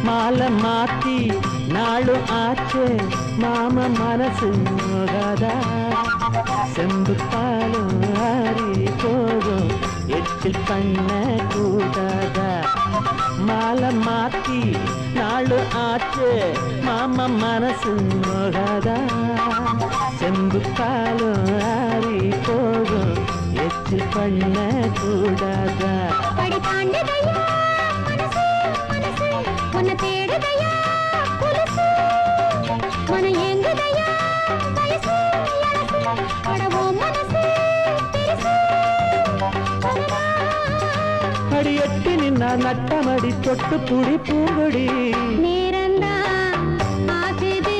மாலை மாத்தி நாளும் ஆச்சே மாம மனசு நோகாதா செம்பு பாலும் ஆறி போகும் எச்சில் பண்ண கூடாதா மாலை மாத்தி நாளும் ஆச்சே மாம மனசு நோகாதா செம்பு பாலும் ஆறி போகும் எச்சில் பண்ண கூடாதா படி தாண்டதையா மனசு மனசு உன்னை தேடுதையா புலசு மன ஏங்குதையா வயசு இளசு படவோ மனசு பெருசு அடி எட்டி நின்னா நட்டமடி தொட்டு புடி பூங்குடி நேரந்தா ஆகுது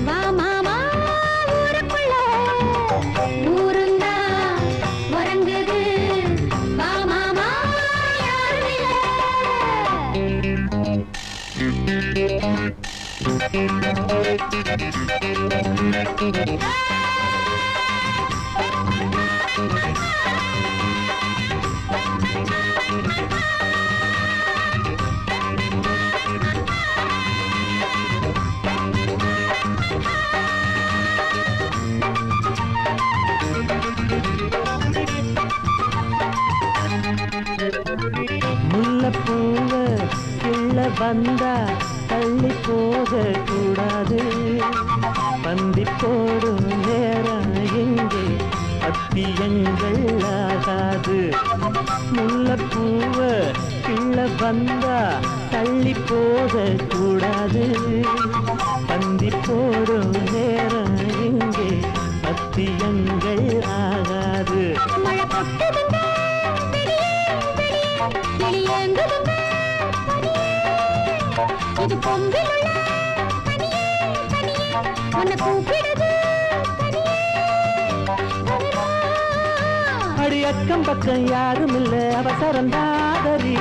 வா மாமா ஊருக்குள்ள ஊருந்தா உறங்குது வா மாமா யாரும் முல்லைப்பூவ கிள்ள வந்தா தள்ளி போக கூடாது பந்தி போடும் நேரம் எங்கே பத்தியங்கள் ஆகாது முல்லைப்பூவ கிள்ள வந்தா தள்ளி போக கூடாது பந்தி போடும் நேரம் எங்கே பத்தியங்கள் ஆகாது மழை பொட்டுதுங்க வெளியேங்குதுங்க இது பொங்கிலுள்ள தனியே தனியே உன்னை கூப்பிடுது அடி அக்கம் பக்கம் யாரும் இல்ல அவசரம் தாதரி